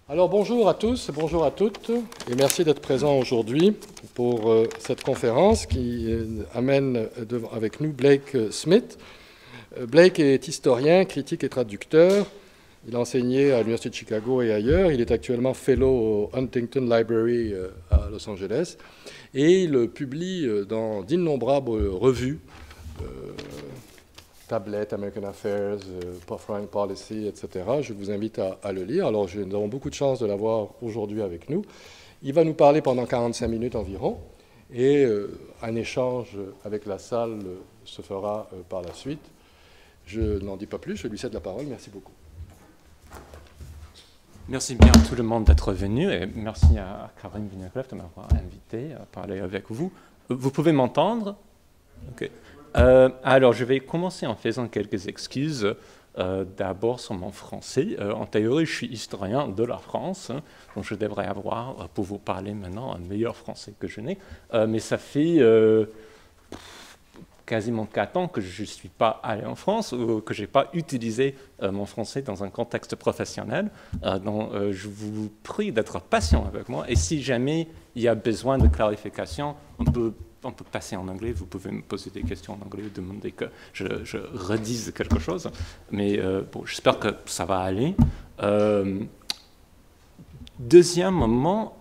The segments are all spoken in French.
Alors bonjour à tous, bonjour à toutes, et merci d'être présents aujourd'hui pour cette conférence qui amène avec nous Blake Smith. Blake est historien, critique et traducteur. Il a enseigné à l'Université de Chicago et ailleurs. Il est actuellement fellow au Huntington Library à Los Angeles. Et il publie dans d'innombrables revues, Tablet, American Affairs, Foreign Policy, etc. Je vous invite à le lire. Alors, nous avons beaucoup de chance de l'avoir aujourd'hui avec nous. Il va nous parler pendant 45 minutes environ, et un échange avec la salle se fera par la suite. Je n'en dis pas plus, je lui cède la parole. Merci beaucoup. Merci bien à tout le monde d'être venu, et merci à Karim Vinogrev de m'avoir invité à parler avec vous. Vous pouvez m'entendre? Okay. Alors, je vais commencer en faisant quelques excuses. D'abord sur mon français. En théorie, je suis historien de la France, donc je devrais avoir, pour vous parler maintenant, un meilleur français que je n'ai. Mais ça fait quasiment 4 ans que je ne suis pas allé en France, ou que je n'ai pas utilisé mon français dans un contexte professionnel. Donc, je vous prie d'être patient avec moi. Et si jamais il y a besoin de clarification, on peut passer en anglais. Vous pouvez me poser des questions en anglais ou demander que je redise quelque chose. Mais bon, j'espère que ça va aller. Deuxième moment,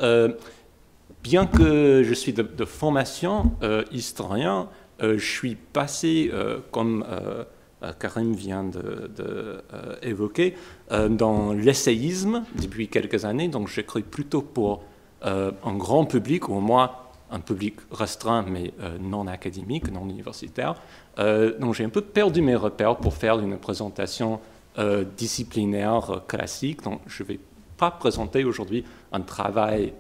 bien que je suis de formation historien, je suis passé, comme Karim vient d'évoquer, dans l'essayisme depuis quelques années. Donc j'écris plutôt pour un grand public, ou au moins un public restreint, mais non académique, non universitaire. Donc j'ai un peu perdu mes repères pour faire une présentation disciplinaire classique. Donc je ne vais pas présenter aujourd'hui un travail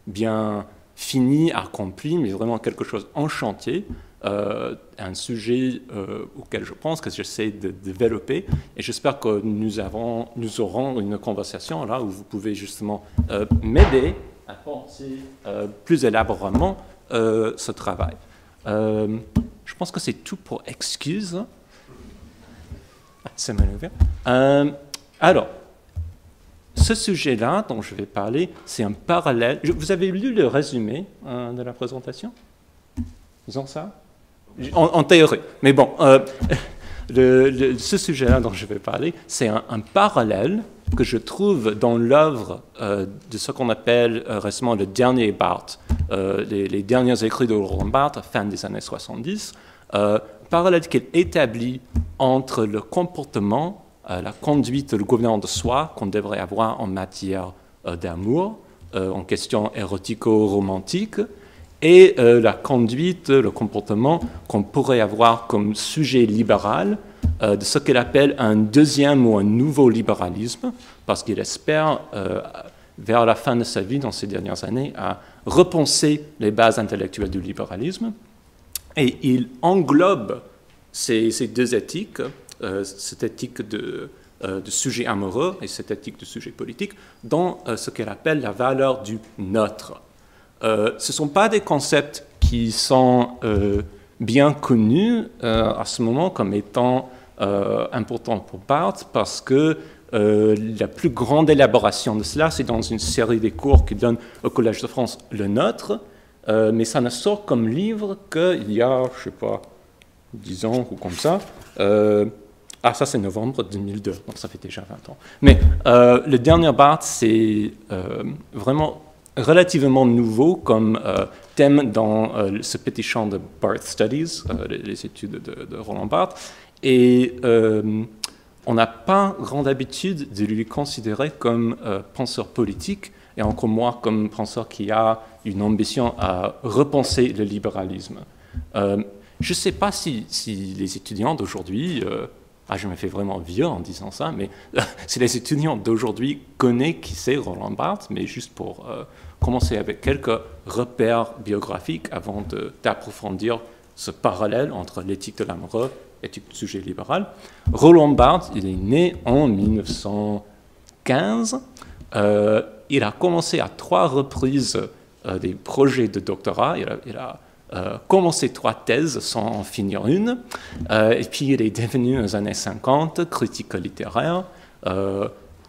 bien fini, accompli, mais vraiment quelque chose en chantier, un sujet auquel je pense que j'essaie de développer, et j'espère que nous aurons une conversation là où vous pouvez justement m'aider à penser plus élaborément ce travail. Je pense que c'est tout pour excuses. C'est mal ouvert. Alors, ce sujet-là dont je vais parler, c'est un parallèle. Vous avez lu le résumé de la présentation? Ils ont ça? En théorie. Mais bon, ce sujet-là dont je vais parler, c'est un parallèle que je trouve dans l'œuvre de ce qu'on appelle récemment le dernier Barthes, les derniers écrits de Roland Barthes, fin des années 70, parallèle qu'il établit entre le comportement, la conduite, le gouvernement de soi qu'on devrait avoir en matière d'amour, en question érotico-romantique, et la conduite, le comportement qu'on pourrait avoir comme sujet libéral de ce qu'il appelle un deuxième ou un nouveau libéralisme, parce qu'il espère, vers la fin de sa vie, dans ces dernières années, à repenser les bases intellectuelles du libéralisme. Et il englobe ces deux éthiques, cette éthique de sujet amoureux et cette éthique de sujet politique, dans ce qu'il appelle la valeur du neutre. Ce ne sont pas des concepts qui sont bien connus à ce moment comme étant importants pour Barthes, parce que la plus grande élaboration de cela, c'est dans une série des cours qu'il donne au Collège de France, le Nôtre, mais ça ne sort comme livre qu'il y a, je ne sais pas, 10 ans ou comme ça. Ça c'est novembre 2002, donc ça fait déjà 20 ans. Mais le dernier Barthes, c'est vraiment relativement nouveau comme thème dans ce petit champ de Barthes Studies, les études de Roland Barthes. Et on n'a pas grande habitude de lui considérer comme penseur politique, et encore moins comme penseur qui a une ambition à repenser le libéralisme. Je ne sais pas si les étudiants d'aujourd'hui, je me fais vraiment vieux en disant ça, mais si les étudiants d'aujourd'hui connaissent qui c'est Roland Barthes, mais juste pour commencer avec quelques repères biographiques avant d'approfondir ce parallèle entre l'éthique de l'amoureux et l'éthique du sujet libéral. Roland Barthes, il est né en 1915. Il a commencé à 3 reprises des projets de doctorat. Il a commencé 3 thèses sans en finir une. Et puis il est devenu, dans les années 50, critique littéraire.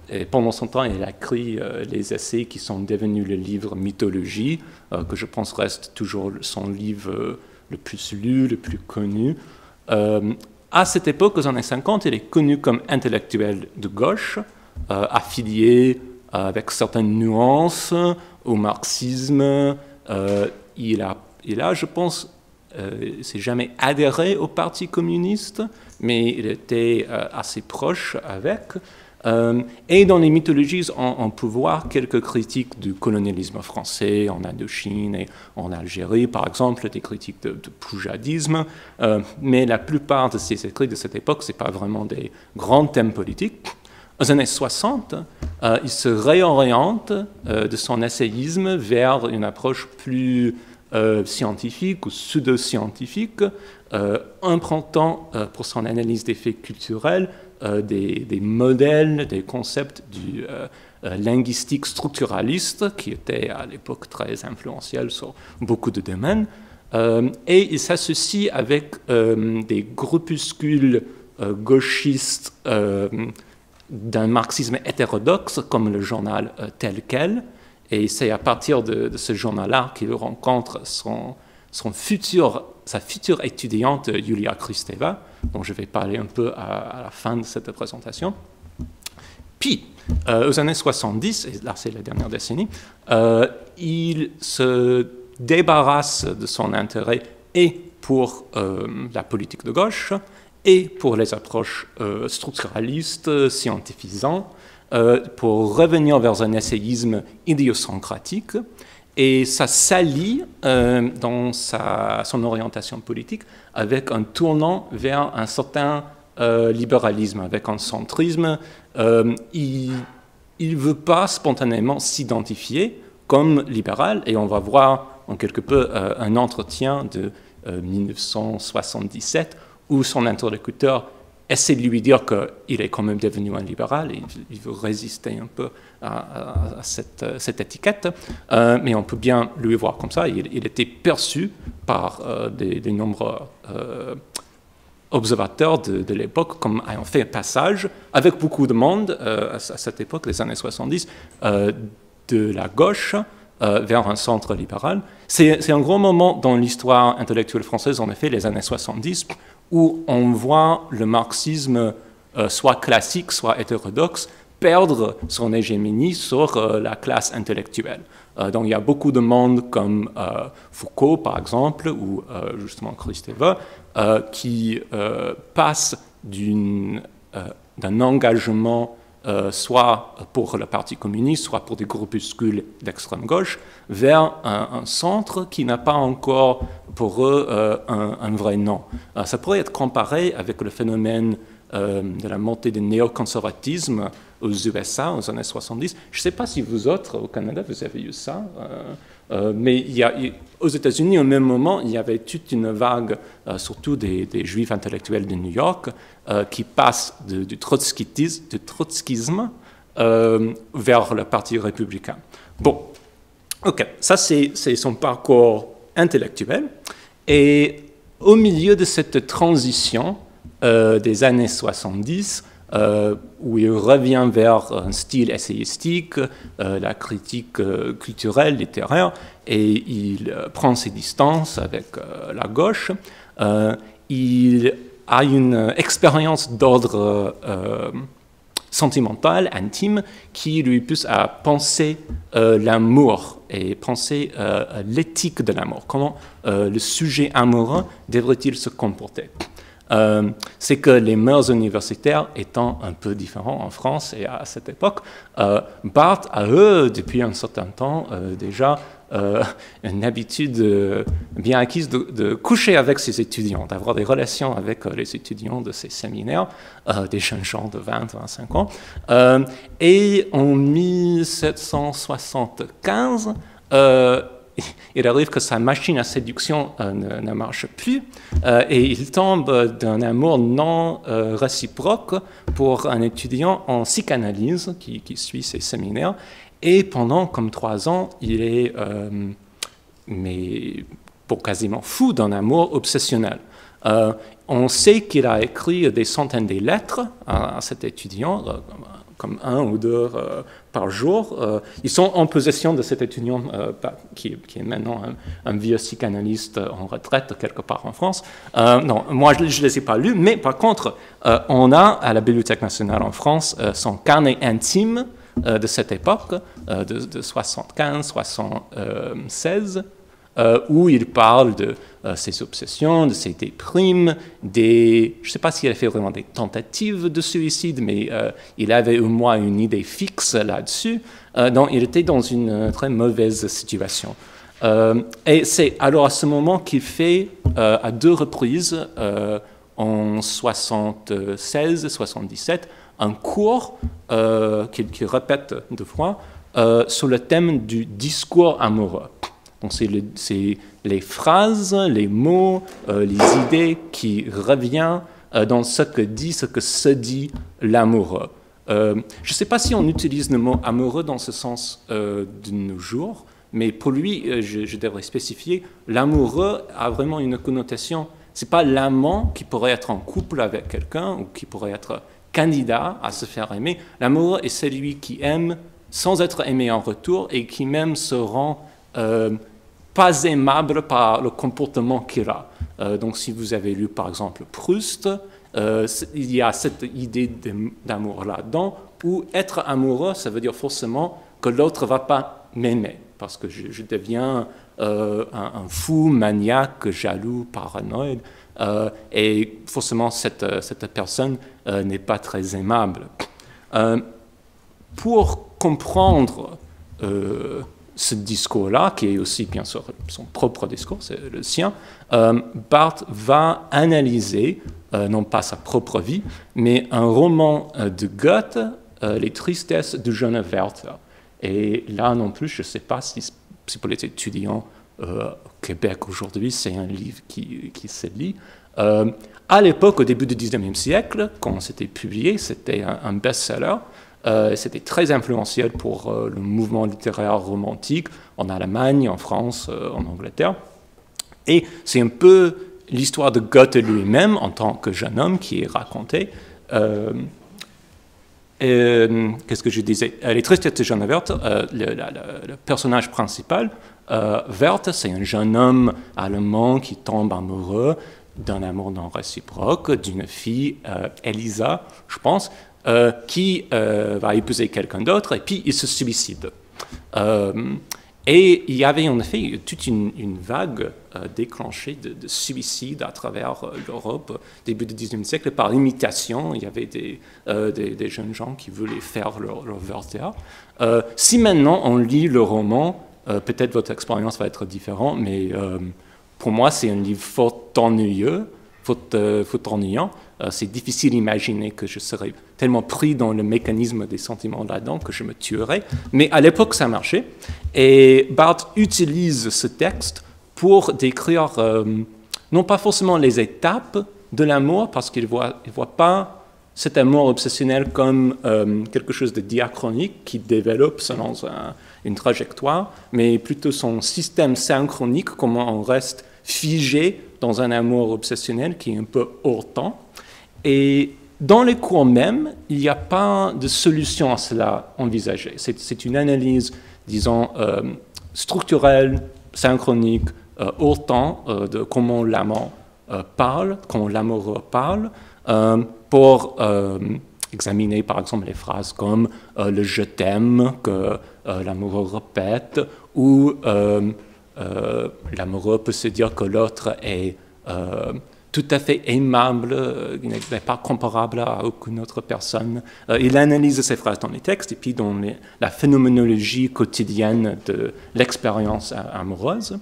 Et pendant son temps, il a écrit les essais qui sont devenus le livre Mythologie, que je pense reste toujours son livre le plus lu, le plus connu. À cette époque, aux années 50, il est connu comme intellectuel de gauche, affilié avec certaines nuances au marxisme. Il a, je pense, s'est jamais adhéré au Parti communiste, mais il était assez proche avec. Et dans les mythologies, on peut voir quelques critiques du colonialisme français en Indochine et en Algérie, par exemple, des critiques de poujadisme. Mais la plupart de ces écrits de cette époque, ce n'est pas vraiment des grands thèmes politiques. Aux années 60, il se réoriente de son essayisme vers une approche plus scientifique ou pseudo-scientifique, empruntant pour son analyse des faits culturels des modèles, des concepts du linguistique structuraliste qui était à l'époque très influentiel sur beaucoup de domaines. Et il s'associe avec des groupuscules gauchistes d'un marxisme hétérodoxe comme le journal Tel Quel. Et c'est à partir de ce journal-là qu'il rencontre sa future étudiante Julia Kristeva, dont je vais parler un peu à la fin de cette présentation. Puis, aux années 70, et là c'est la dernière décennie, il se débarrasse de son intérêt et pour la politique de gauche et pour les approches structuralistes, scientifisantes, pour revenir vers un essayisme idiosyncratique. Et ça s'allie dans son orientation politique avec un tournant vers un certain libéralisme, avec un centrisme. Il ne veut pas spontanément s'identifier comme libéral, et on va voir en quelque peu un entretien de 1977 où son interlocuteur essaie de lui dire qu'il est quand même devenu un libéral, et il veut résister un peu à cette étiquette, mais on peut bien lui voir comme ça. Il était perçu par des nombreux observateurs de l'époque comme ayant fait un passage avec beaucoup de monde à cette époque, les années 70, de la gauche vers un centre libéral. C'est un gros moment dans l'histoire intellectuelle française, en effet, les années 70, où on voit le marxisme, soit classique, soit hétérodoxe, perdre son hégémonie sur la classe intellectuelle. Donc il y a beaucoup de monde comme Foucault, par exemple, ou justement Kristeva, qui passe d'un engagement soit pour le Parti communiste, soit pour des groupuscules d'extrême gauche, vers un centre qui n'a pas encore pour eux un vrai nom. Ça pourrait être comparé avec le phénomène de la montée du néoconservatisme aux USA aux années 70. Je ne sais pas si vous autres, au Canada, vous avez eu ça, mais aux États-Unis, au même moment, il y avait toute une vague, surtout des juifs intellectuels de New York, qui passent du trotskisme vers le Parti républicain. Bon, ok, ça c'est son parcours intellectuel. Et au milieu de cette transition des années 70, où il revient vers un style essayistique, la critique culturelle, littéraire, et il prend ses distances avec la gauche. Il a une expérience d'ordre sentimental, intime, qui lui pousse à penser l'amour et penser l'éthique de l'amour. Comment le sujet amoureux devrait-il se comporter? C'est que les mœurs universitaires étant un peu différents en France et à cette époque, Barthes a, depuis un certain temps, déjà une habitude bien acquise de coucher avec ses étudiants, d'avoir des relations avec les étudiants de ses séminaires, des jeunes gens de 20-25 ans. Et en 1775, il arrive que sa machine à séduction ne marche plus et il tombe d'un amour non réciproque pour un étudiant en psychanalyse qui suit ses séminaires. Et pendant comme 3 ans, il est mais pour quasiment fou d'un amour obsessionnel. On sait qu'il a écrit des centaines de lettres à cet étudiant, comme 1 ou 2 par jour. Ils sont en possession de cet étudiant qui est maintenant un vieux psychanalyste en retraite quelque part en France. Non, moi je ne les ai pas lus, mais par contre, on a à la Bibliothèque nationale en France son carnet intime de cette époque, de 75-76, où il parle de ses obsessions, de ses déprimes, je ne sais pas s'il a fait vraiment des tentatives de suicide, mais il avait au moins une idée fixe là-dessus. Donc il était dans une très mauvaise situation. Et c'est alors à ce moment qu'il fait à 2 reprises, en 76-77, un cours qu'il répète 2 fois sur le thème du discours amoureux. Donc c'est les phrases, les mots, les idées qui reviennent dans ce que se dit l'amoureux. Je ne sais pas si on utilise le mot amoureux dans ce sens de nos jours, mais pour lui, je devrais spécifier, l'amoureux a vraiment une connotation. Ce n'est pas l'amant qui pourrait être en couple avec quelqu'un ou qui pourrait être candidat à se faire aimer. L'amoureux est celui qui aime sans être aimé en retour et qui même se rend pas aimable par le comportement qu'il a. Donc si vous avez lu par exemple Proust, il y a cette idée d'amour là-dedans, où être amoureux, ça veut dire forcément que l'autre ne va pas m'aimer, parce que je deviens un fou, maniaque, jaloux, paranoïde, et forcément cette personne n'est pas très aimable. Pour comprendre ce discours-là, qui est aussi bien sûr son propre discours, c'est le sien, Barthes va analyser, non pas sa propre vie, mais un roman de Goethe, Les tristesses du jeune Werther. Et là non plus, je ne sais pas si pour les étudiants au Québec aujourd'hui, c'est un livre qui se lit. À l'époque, au début du XIXe siècle, quand c'était publié, c'était un best-seller. C'était très influentiel pour le mouvement littéraire romantique en Allemagne, en France, en Angleterre. Et c'est un peu l'histoire de Goethe lui-même en tant que jeune homme qui est racontée. Qu'est-ce que je disais? Les tristesses de jeune Werther, le personnage principal, Werther, c'est un jeune homme allemand qui tombe amoureux d'un amour non réciproque, d'une fille, Elisa, je pense, qui va épouser quelqu'un d'autre, et puis il se suicide. Et il y avait en effet toute une vague déclenchée de suicides à travers l'Europe, début du XIXe siècle, par imitation. Il y avait des jeunes gens qui voulaient faire leur Werther. Si maintenant on lit le roman, peut-être votre expérience va être différente, mais pour moi c'est un livre fort ennuyeux, fort ennuyant. C'est difficile d'imaginer que je serais tellement pris dans le mécanisme des sentiments là-dedans que je me tuerais. Mais à l'époque, ça marchait. Et Barthes utilise ce texte pour décrire, non pas forcément les étapes de l'amour, parce qu'il ne voit pas cet amour obsessionnel comme quelque chose de diachronique qui développe selon une trajectoire, mais plutôt son système synchronique, comment on reste figé dans un amour obsessionnel qui est un peu hors temps. Et dans les cours même, il n'y a pas de solution à cela envisagée. C'est une analyse, disons, structurelle, synchronique, hors temps, de comment l'amant parle, comment l'amoureux parle, pour examiner par exemple les phrases comme le « je t'aime » que l'amoureux répète, ou l'amoureux peut se dire que l'autre est tout à fait aimable, il n'est pas comparable à aucune autre personne. Il analyse ces phrases dans les textes et puis dans la phénoménologie quotidienne de l'expérience amoureuse.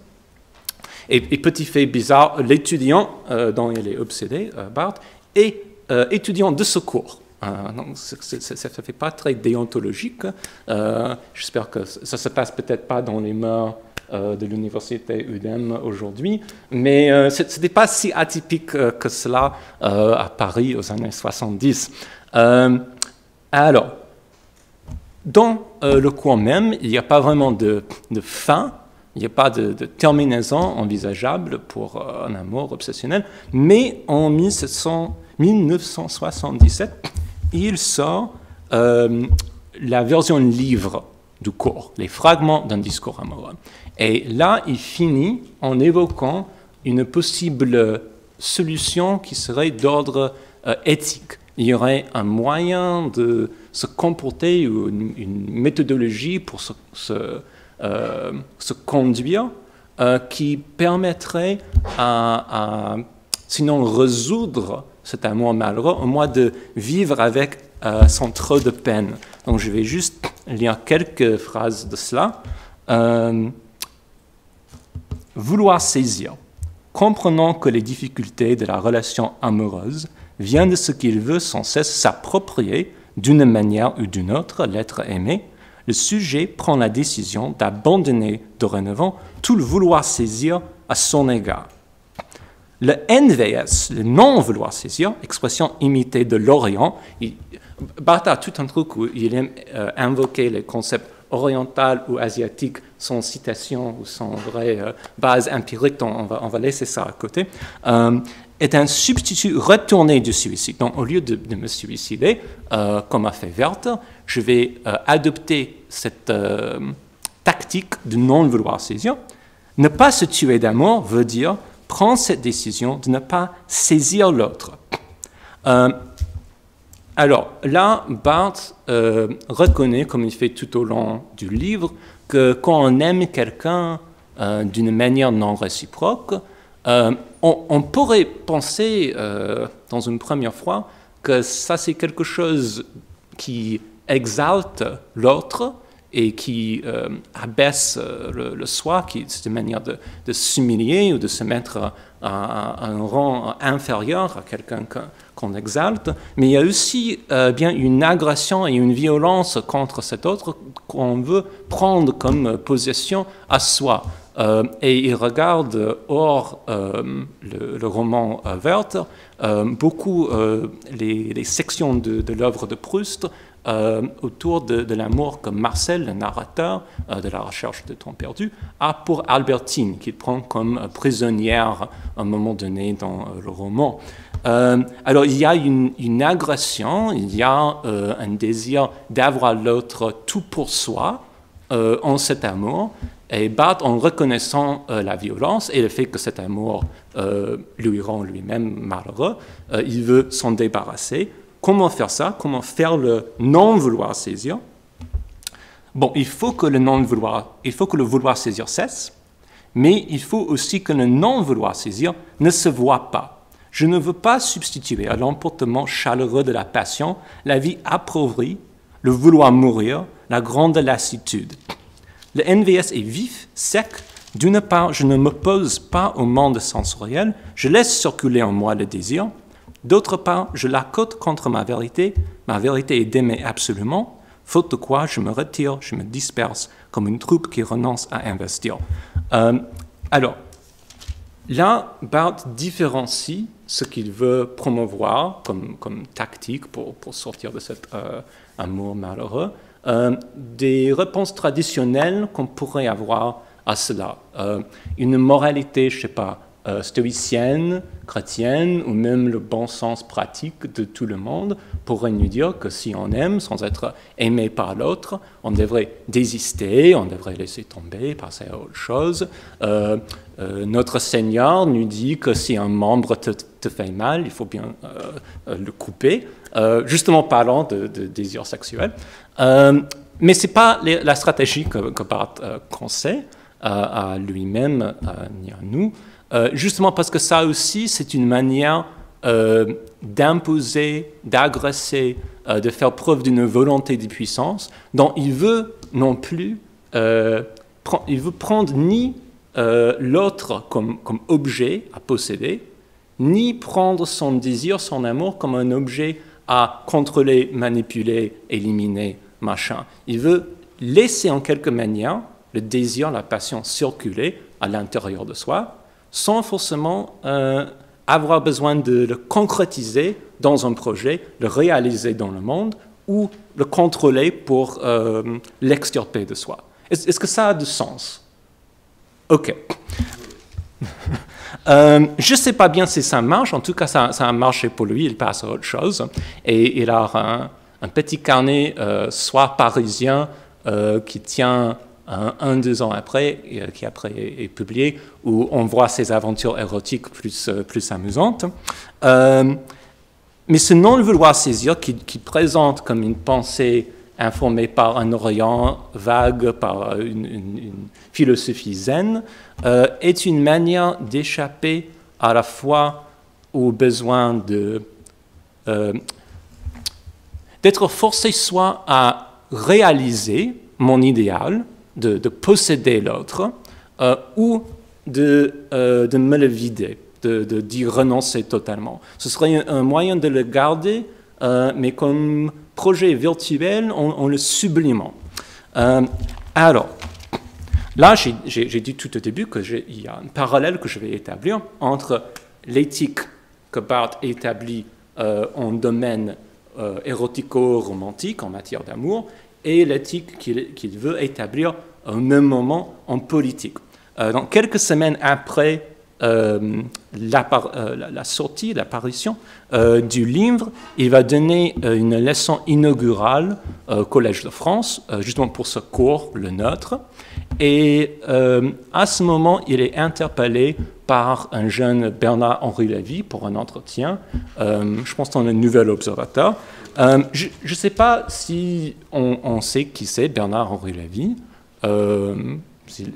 Et petit fait bizarre, l'étudiant dont il est obsédé, Barthes, est étudiant de ce cours. Donc ça ne fait pas très déontologique. J'espère que ça ne se passe peut-être pas dans les mœurs de l'université UDEM aujourd'hui, mais ce n'était pas si atypique que cela à Paris aux années 70. Alors, dans le cours même, il n'y a pas vraiment de fin, il n'y a pas de terminaison envisageable pour un amour obsessionnel, mais en 1977, il sort la version livre du cours, les fragments d'un discours amoureux. Et là, il finit en évoquant une possible solution qui serait d'ordre éthique. Il y aurait un moyen de se comporter ou une méthodologie pour se conduire qui permettrait à sinon résoudre cet amour malheureux, au moins de vivre avec sans trop de peine. Donc je vais juste lire quelques phrases de cela. Vouloir saisir. Comprenant que les difficultés de la relation amoureuse viennent de ce qu'il veut sans cesse s'approprier d'une manière ou d'une autre l'être aimé, le sujet prend la décision d'abandonner dorénavant tout le vouloir saisir à son égard. Le NVS, le non-vouloir saisir, expression imitée de l'Orient, Barthes a tout un truc où il aime invoquer les concepts oriental ou asiatique sans citation ou sans vraie base empirique, donc on va laisser ça à côté, est un substitut retourné du suicide. Donc au lieu de me suicider, comme a fait Werther, je vais adopter cette tactique de non-vouloir saisir. Ne pas se tuer d'amour veut dire prendre cette décision de ne pas saisir l'autre. Alors là, Barthes reconnaît, comme il fait tout au long du livre, que quand on aime quelqu'un d'une manière non réciproque, on pourrait penser, dans une première fois, que ça c'est quelque chose qui exalte l'autre et qui abaisse le soi, qui c'est une manière de s'humilier ou de se mettre à un rang inférieur à quelqu'un qu'on exalte, mais il y a aussi bien une agression et une violence contre cet autre qu'on veut prendre comme possession à soi. Et il regarde hors le roman Werther beaucoup les sections de l'œuvre de Proust autour de l'amour que Marcel, le narrateur de La recherche de temps perdu, a pour Albertine, qu'il prend comme prisonnière à un moment donné dans le roman. Alors il y a une agression, il y a un désir d'avoir l'autre tout pour soi en cet amour, et Barthes, en reconnaissant la violence et le fait que cet amour lui rend lui-même malheureux, il veut s'en débarrasser. Comment faire ça? Comment faire le non-vouloir saisir? Bon, il faut que le vouloir saisir cesse, mais il faut aussi que le non-vouloir saisir ne se voie pas. Je ne veux pas substituer à l'emportement chaleureux de la passion la vie appauvrie, le vouloir mourir, la grande lassitude. Le NVS est vif, sec. D'une part, je ne m'oppose pas au monde sensoriel, je laisse circuler en moi le désir. D'autre part, je l'accote contre ma vérité est d'aimer absolument, faute de quoi je me retire, je me disperse, comme une troupe qui renonce à investir. Alors, là, Barthes différencie ce qu'il veut promouvoir comme tactique pour sortir de cet amour malheureux des réponses traditionnelles qu'on pourrait avoir à cela. Une moralité, je ne sais pas, stoïcienne, chrétienne, ou même le bon sens pratique de tout le monde pourrait nous dire que si on aime sans être aimé par l'autre, on devrait désister, on devrait laisser tomber, passer à autre chose. Notre Seigneur nous dit que si un membre te fait mal, il faut bien le couper, justement parlant de désir sexuel. Mais ce n'est pas la stratégie que Barthes conseille à lui-même ni à nous. Justement parce que ça aussi, c'est une manière d'imposer, d'agresser, de faire preuve d'une volonté de puissance dont il veut non plus, il veut prendre ni l'autre comme objet à posséder, ni prendre son désir, son amour comme un objet à contrôler, manipuler, éliminer, machin. Il veut laisser en quelque manière le désir, la passion circuler à l'intérieur de soi, sans forcément avoir besoin de le concrétiser dans un projet, le réaliser dans le monde, ou le contrôler pour l'extirper de soi. Est-ce que ça a du sens? OK. Je ne sais pas bien si ça marche, en tout cas ça a marché pour lui, il passe à autre chose, et il a un petit carnet, soit parisien, qui tient 2 ans après, qui après est publié, où on voit ses aventures érotiques plus amusantes. Mais ce non-vouloir saisir, qui présente comme une pensée informée par un Orient vague, par une philosophie zen, est une manière d'échapper à la fois au besoin d'être forcé soit à réaliser mon idéal, de posséder l'autre, ou de me le vider, d'y renoncer totalement. Ce serait un moyen de le garder, mais comme projet virtuel, en le sublimant. Alors, là, j'ai dit tout au début qu'il y a un parallèle que je vais établir entre l'éthique que Barthes établit en domaine érotico-romantique, en matière d'amour, et l'éthique qu'il veut établir au même moment en politique. Donc, quelques semaines après la sortie, l'apparition du livre, il va donner une leçon inaugurale au Collège de France, justement pour ce cours, le nôtre. Et à ce moment, il est interpellé par un jeune Bernard-Henri Lévy pour un entretien, je pense dans le Nouvel Observateur. Je ne sais pas si on sait qui c'est Bernard-Henri Lévy.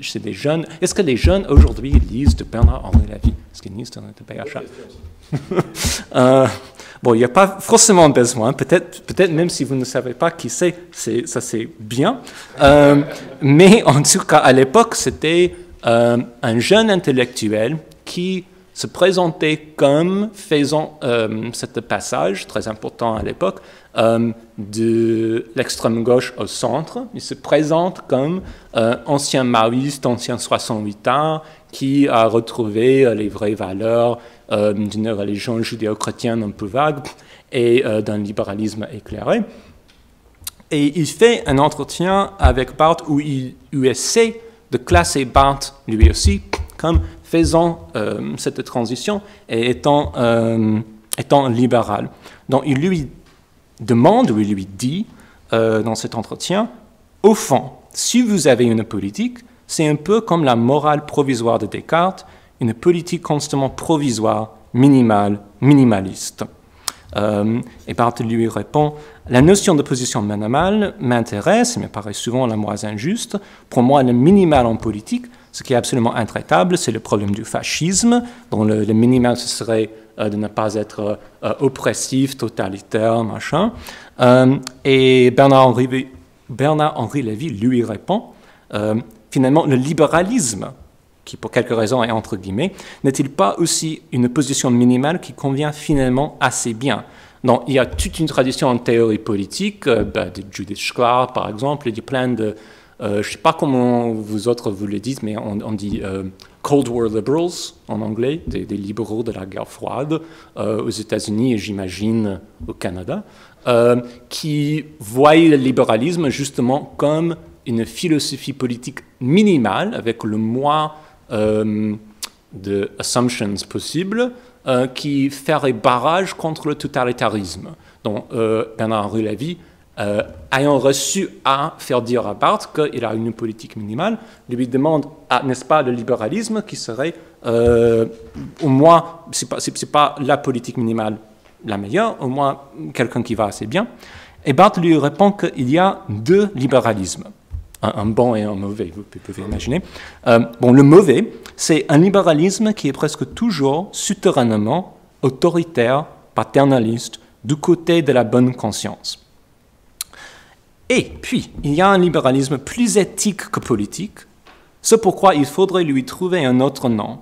C'est des jeunes. Est-ce que les jeunes aujourd'hui lisent de Bernard-Henri Lévy? Est-ce qu'ils lisent de BHA? Bon, il n'y a pas forcément besoin. Peut-être même si vous ne savez pas qui c'est, ça c'est bien. Mais en tout cas, à l'époque, c'était un jeune intellectuel qui se présentait comme faisant ce passage, très important à l'époque, de l'extrême gauche au centre. Il se présente comme ancien maoïste, ancien 68ard, qui a retrouvé les vraies valeurs d'une religion judéo-chrétienne un peu vague et d'un libéralisme éclairé. Et il fait un entretien avec Barthes où il essaie de classer Barthes, lui aussi, comme faisant cette transition et étant libéral. Donc il lui demande, ou il lui dit dans cet entretien, au fond, si vous avez une politique, c'est un peu comme la morale provisoire de Descartes, une politique constamment provisoire, minimale, minimaliste. Et Barthes lui répond, la notion de position minimale m'intéresse, et me paraît souvent la moins injuste. Pour moi, le minimal en politique, ce qui est absolument intraitable, c'est le problème du fascisme, dont le minimal, ce serait de ne pas être oppressif, totalitaire, machin. Et Bernard-Henri Lévy lui répond, finalement, le libéralisme, qui pour quelques raisons est entre guillemets, n'est-il pas aussi une position minimale qui convient finalement assez bien? Donc, il y a toute une tradition en théorie politique, de Judith Shklar par exemple, il y a plein de... je ne sais pas comment vous autres vous le dites, mais on dit Cold War liberals en anglais, des libéraux de la guerre froide aux États-Unis et j'imagine au Canada, qui voient le libéralisme justement comme une philosophie politique minimale avec le moins de assumptions possibles qui ferait barrage contre le totalitarisme. Donc Bernard-Henri Lévy, ayant reçu à faire dire à Barthes qu'il a une politique minimale, lui demande, n'est-ce pas le libéralisme qui serait au moins, c'est pas la politique minimale la meilleure, au moins quelqu'un qui va assez bien. Et Barthes lui répond qu'il y a 2 libéralismes. Un bon et un mauvais, vous pouvez imaginer. Bon, le mauvais, c'est un libéralisme qui est presque toujours souterrainement autoritaire, paternaliste, du côté de la bonne conscience. Et puis, il y a un libéralisme plus éthique que politique, c'est pourquoi il faudrait lui trouver un autre nom.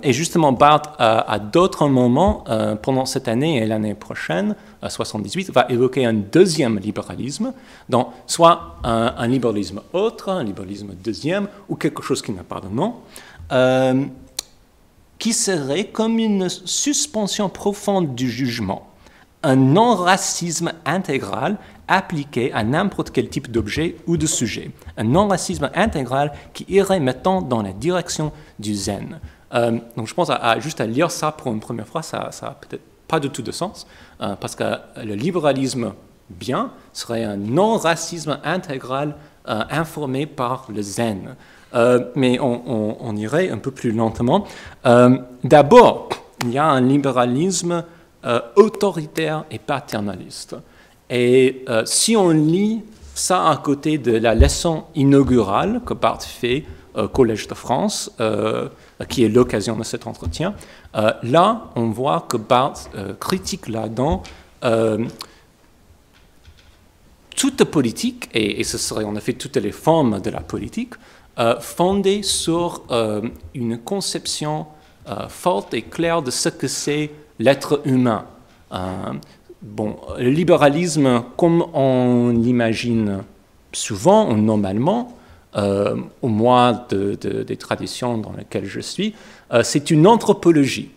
Et justement, Barthes, à d'autres moments, pendant cette année et l'année prochaine, 78, va évoquer un deuxième libéralisme, donc soit un libéralisme autre, un libéralisme deuxième, ou quelque chose qui n'a pas de nom, qui serait comme une suspension profonde du jugement, un non-racisme intégral appliqué à n'importe quel type d'objet ou de sujet, un non-racisme intégral qui irait maintenant dans la direction du zen. Donc je pense juste à lire ça pour une première fois, ça n'a peut-être pas du tout de sens, parce que le libéralisme bien serait un non-racisme intégral informé par le zen. Mais on irait un peu plus lentement. D'abord, il y a un libéralisme autoritaire et paternaliste. Et si on lit ça à côté de la leçon inaugurale que Barthes fait au Collège de France, qui est l'occasion de cet entretien, là, on voit que Barthes critique là-dedans toute politique, et ce serait en effet toutes les formes de la politique, fondée sur une conception forte et claire de ce que c'est l'être humain. Bon, le libéralisme, comme on l'imagine souvent ou normalement, au moins des traditions dans lesquelles je suis, c'est une anthropologie.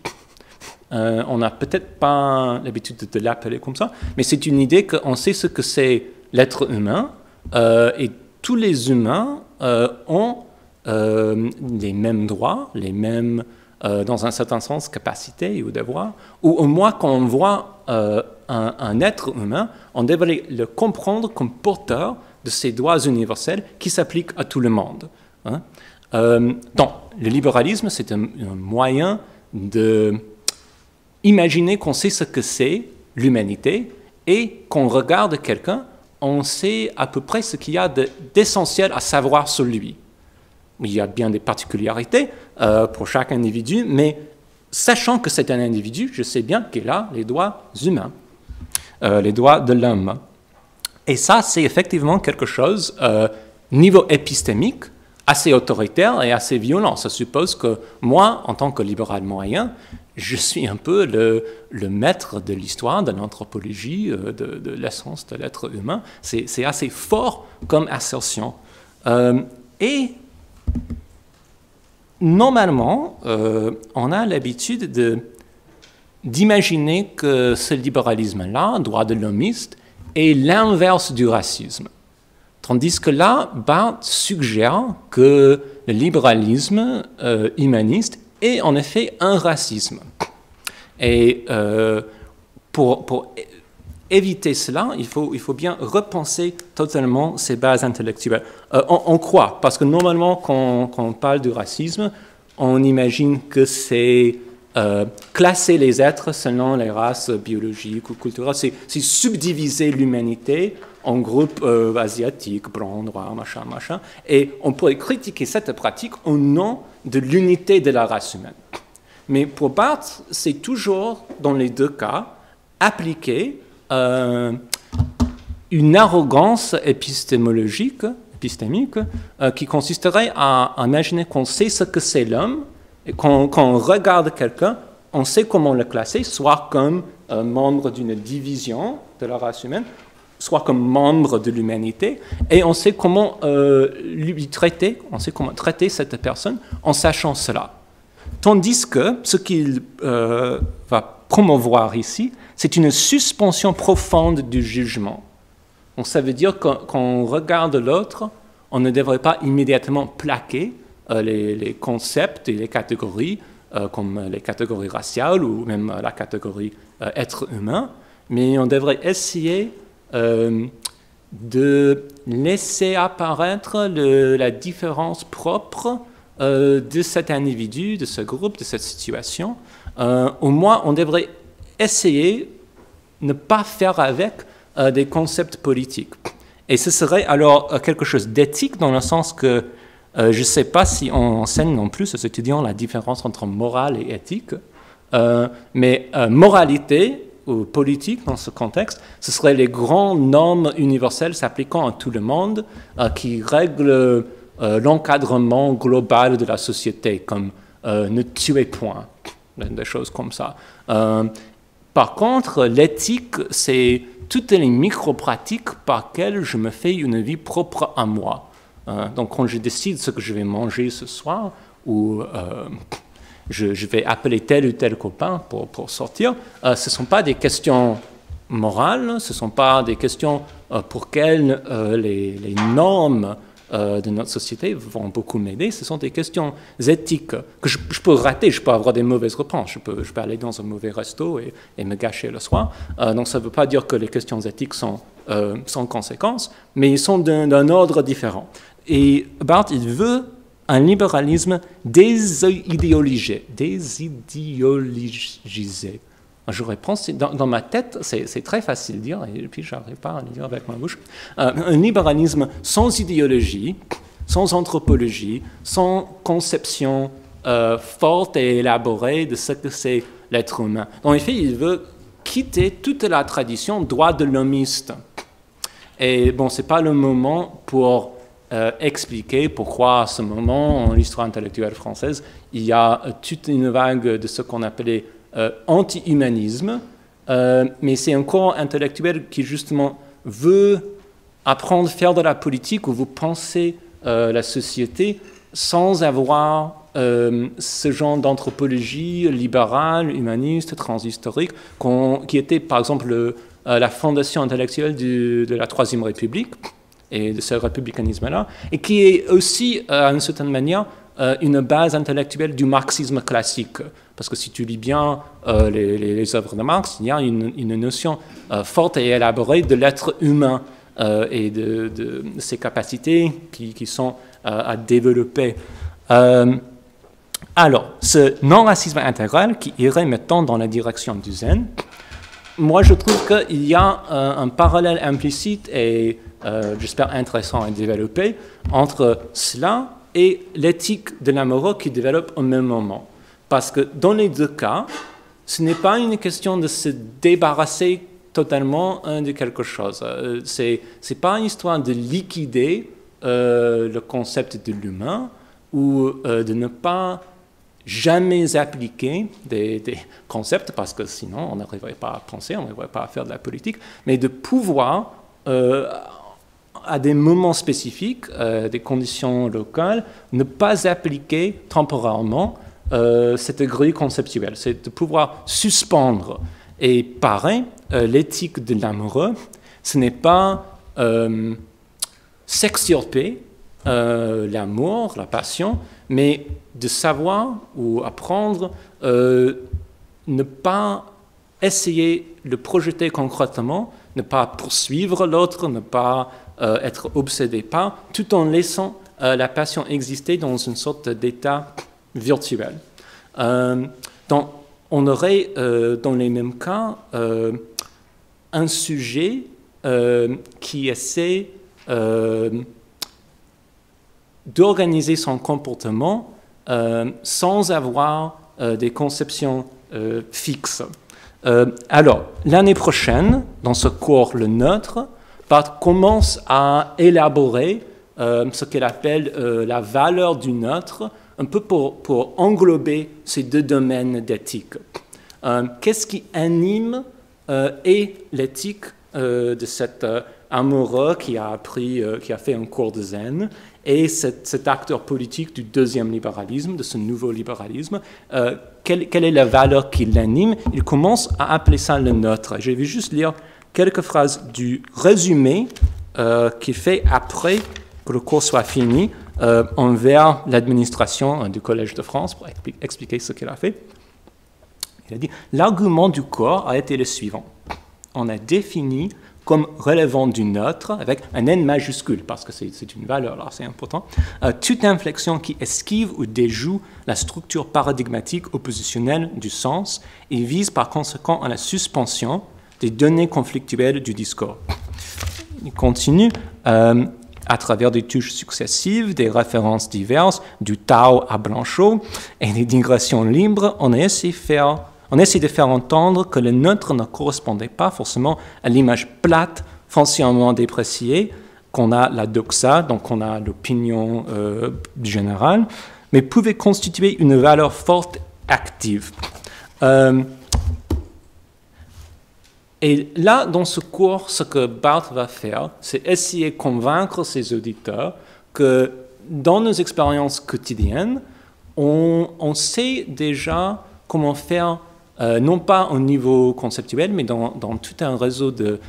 On n'a peut-être pas l'habitude de l'appeler comme ça, mais c'est une idée qu'on sait ce que c'est l'être humain, et tous les humains ont les mêmes droits, les mêmes, dans un certain sens, capacités ou devoirs, ou au moins quand on voit un être humain, on devrait le comprendre comme porteur de ces droits universels qui s'appliquent à tout le monde. Hein. Donc, le libéralisme, c'est un moyen d'imaginer qu'on sait ce que c'est l'humanité et qu'on regarde quelqu'un, on sait à peu près ce qu'il y a d'essentiel à savoir sur lui. Il y a bien des particularités pour chaque individu, mais sachant que c'est un individu, je sais bien qu'il a les droits humains, les droits de l'homme. Et ça, c'est effectivement quelque chose, niveau épistémique, assez autoritaire et assez violent. Ça suppose que moi, en tant que libéral moyen, je suis un peu le maître de l'histoire, de l'anthropologie, de l'essence de l'être humain. C'est assez fort comme assertion. Et normalement, on a l'habitude d'imaginer que ce libéralisme-là, droit de l'homiste, est l'inverse du racisme. Tandis que là, Barthes suggère que le libéralisme humaniste est en effet un racisme. Et pour éviter cela, il faut bien repenser totalement ces bases intellectuelles. On croit, parce que normalement, quand on parle du racisme, on imagine que c'est classer les êtres selon les races biologiques ou culturelles, c'est subdiviser l'humanité en groupes asiatiques, blancs, noirs, machin. Et on pourrait critiquer cette pratique au nom de l'unité de la race humaine. Mais pour Barthes, c'est toujours, dans les deux cas, appliquer une arrogance épistémique qui consisterait à imaginer qu'on sait ce que c'est l'homme, et quand on regarde quelqu'un, on sait comment le classer, soit comme membre d'une division de la race humaine, soit comme membre de l'humanité, et on sait comment lui traiter, on sait comment traiter cette personne en sachant cela. Tandis que ce qu'il va promouvoir ici, c'est une suspension profonde du jugement. Donc ça veut dire que quand on regarde l'autre, on ne devrait pas immédiatement plaquer les concepts et les catégories, comme les catégories raciales ou même la catégorie être humain, mais on devrait essayer de laisser apparaître la différence propre de cet individu, de ce groupe, de cette situation. Au moins, on devrait essayer de ne pas faire avec des concepts politiques. Et ce serait alors quelque chose d'éthique dans le sens que je ne sais pas si on enseigne non plus aux étudiants la différence entre morale et éthique, mais moralité ou politique dans ce contexte, ce seraient les grandes normes universelles s'appliquant à tout le monde qui règlent l'encadrement global de la société, comme ne tuez point, des choses comme ça. Par contre, l'éthique, c'est toutes les micro-pratiques par lesquelles je me fais une vie propre à moi. Donc, quand je décide ce que je vais manger ce soir, ou je vais appeler tel ou tel copain pour sortir, ce ne sont pas des questions morales, ce ne sont pas des questions pour lesquelles les normes de notre société vont beaucoup m'aider, ce sont des questions éthiques que je peux rater, je peux avoir des mauvaises réponses, je peux aller dans un mauvais resto et me gâcher le soir. Donc ça ne veut pas dire que les questions éthiques sont sans conséquence, mais ils sont d'un ordre différent. Et Barthes, il veut un libéralisme désidéologisé. J'aurais pensé, dans ma tête, c'est très facile de dire, et puis je n'arrive pas à le dire avec ma bouche, un libéralisme sans idéologie, sans anthropologie, sans conception forte et élaborée de ce que c'est l'être humain. En effet, il veut quitter toute la tradition droit de l'homiste. Et bon, ce n'est pas le moment pour expliquer pourquoi à ce moment, en l'histoire intellectuelle française, il y a toute une vague de ce qu'on appelait anti-humanisme, mais c'est un courant intellectuel qui justement veut apprendre à faire de la politique où vous pensez la société sans avoir ce genre d'anthropologie libérale, humaniste, transhistorique, qui était par exemple la fondation intellectuelle de la Troisième République et de ce républicanisme-là, et qui est aussi, d'une certaine manière, une base intellectuelle du marxisme classique. Parce que si tu lis bien les œuvres de Marx, il y a une notion forte et élaborée de l'être humain et de ses capacités qui sont à développer. Alors, ce non-racisme intégral qui irait maintenant dans la direction du zen, moi je trouve qu'il y a un parallèle implicite et j'espère intéressant à développer entre cela et l'éthique de l'amoureux qui développe au même moment. Parce que dans les deux cas, ce n'est pas une question de se débarrasser totalement de quelque chose. Ce n'est pas une histoire de liquider le concept de l'humain ou de ne pas jamais appliquer des concepts, parce que sinon on n'arriverait pas à penser, on n'arriverait pas à faire de la politique, mais de pouvoir, à des moments spécifiques, des conditions locales, ne pas appliquer temporairement cette grille conceptuelle. C'est de pouvoir suspendre. Et pareil, l'éthique de l'amoureux, ce n'est pas s'extirper l'amour, la passion, mais de savoir ou apprendre, ne pas essayer de le projeter concrètement, ne pas poursuivre l'autre, ne pas être obsédé par, tout en laissant la passion exister dans une sorte d'état virtuel. Donc, on aurait dans les mêmes cas un sujet qui essaie d'organiser son comportement sans avoir des conceptions fixes. Alors, l'année prochaine, dans ce cours le nôtre, Barthes commence à élaborer ce qu'il appelle la valeur du neutre, un peu pour englober ces deux domaines d'éthique. Qu'est-ce qui anime l'éthique de cet amoureux qui a fait un cours de zen et cet acteur politique du deuxième libéralisme, de ce nouveau libéralisme, quelle est la valeur qui l'anime? Il commence à appeler ça le neutre. Je vais juste lire quelques phrases du résumé qu'il fait après que le cours soit fini envers l'administration du Collège de France pour expliquer ce qu'il a fait. Il a dit « L'argument du corps a été le suivant. On a défini comme relevant du neutre, avec un N majuscule, parce que c'est une valeur, alors c'est important, toute inflexion qui esquive ou déjoue la structure paradigmatique oppositionnelle du sens et vise par conséquent à la suspension des données conflictuelles du discours. » Il continue, à travers des touches successives, des références diverses, du Tao à Blanchot, et des digressions libres, on essaie de faire entendre que le neutre ne correspondait pas forcément à l'image plate, foncièrement dépréciée, qu'on a la doxa, donc on a l'opinion générale, mais pouvait constituer une valeur forte active. Et là, dans ce cours, ce que Barthes va faire, c'est essayer de convaincre ses auditeurs que dans nos expériences quotidiennes, on sait déjà comment faire, non pas au niveau conceptuel, mais dans tout un réseau de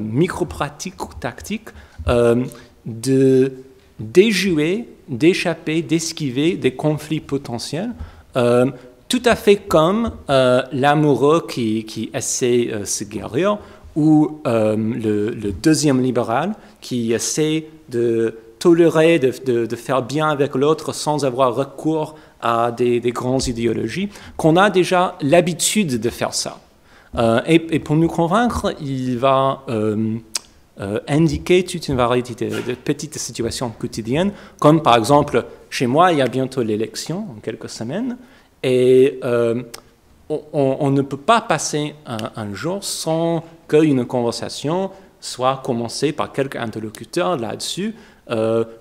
micro-pratiques ou tactiques, de déjouer, d'échapper, d'esquiver des conflits potentiels, tout à fait comme l'amoureux qui essaie de se guérir, ou le deuxième libéral qui essaie de tolérer, de faire bien avec l'autre sans avoir recours à des grandes idéologies, qu'on a déjà l'habitude de faire ça. Et pour nous convaincre, il va indiquer toute une variété de petites situations quotidiennes, comme par exemple, chez moi, il y a bientôt l'élection, en quelques semaines, et on ne peut pas passer un jour sans qu'une conversation soit commencée par quelques interlocuteurs là-dessus,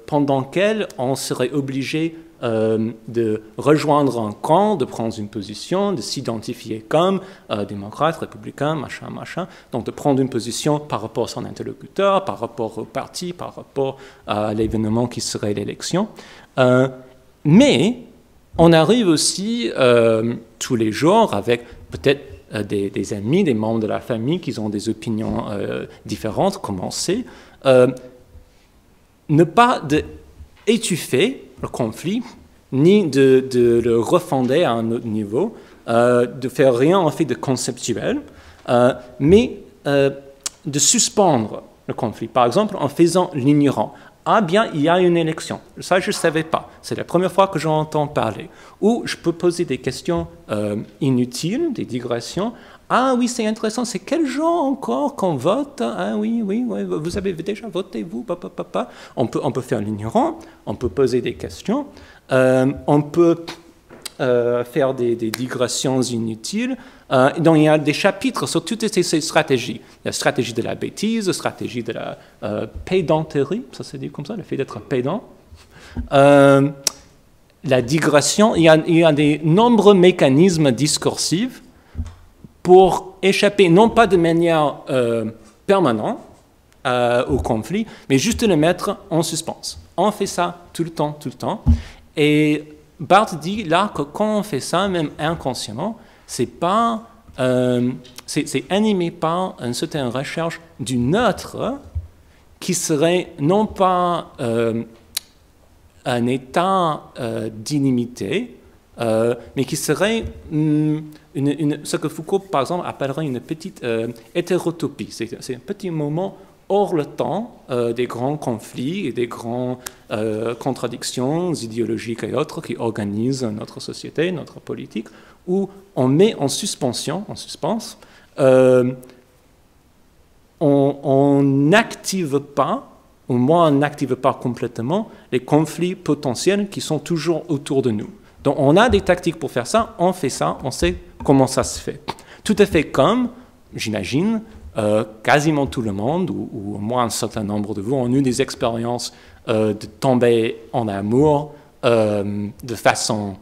pendant lequel on serait obligé de rejoindre un camp, de prendre une position, de s'identifier comme démocrate, républicain, machin. Donc de prendre une position par rapport à son interlocuteur, par rapport au parti, par rapport à l'événement qui serait l'élection. Mais on arrive aussi tous les jours avec peut-être des amis, des membres de la famille qui ont des opinions différentes, comme on sait. Ne pas étouffer le conflit, ni de le refonder à un autre niveau, de faire rien en fait de conceptuel, mais de suspendre le conflit. Par exemple, en faisant l'ignorant. Ah bien, il y a une élection. Ça, je ne savais pas. C'est la première fois que j'en entends parler. Ou je peux poser des questions inutiles, des digressions. Ah oui, c'est intéressant, c'est quel genre encore qu'on vote? Ah oui, vous avez déjà voté, vous? On peut faire l'ignorant, on peut poser des questions, on peut faire des digressions inutiles. Donc il y a des chapitres sur toutes ces stratégies. La stratégie de la bêtise, la stratégie de la pédanterie, ça se dit comme ça, le fait d'être pédant. La digression, il y a des nombreux mécanismes discursifs pour échapper, non pas de manière permanente au conflit, mais juste le mettre en suspens. On fait ça tout le temps. Et Barthes dit là que quand on fait ça, même inconsciemment, c'est animé par une certaine recherche du neutre qui serait non pas un état d'inimité, mais qui serait ce que Foucault, par exemple, appellerait une petite hétérotopie. C'est un petit moment hors le temps des grands conflits et des grandes contradictions idéologiques et autres qui organisent notre société, notre politique, où on met en suspens, on n'active pas, au moins on n'active pas complètement, les conflits potentiels qui sont toujours autour de nous. Donc on a des tactiques pour faire ça, on fait ça, on sait comment ça se fait. Tout à fait comme, j'imagine, quasiment tout le monde, ou au moins un certain nombre de vous, ont eu des expériences de tomber en amour de façon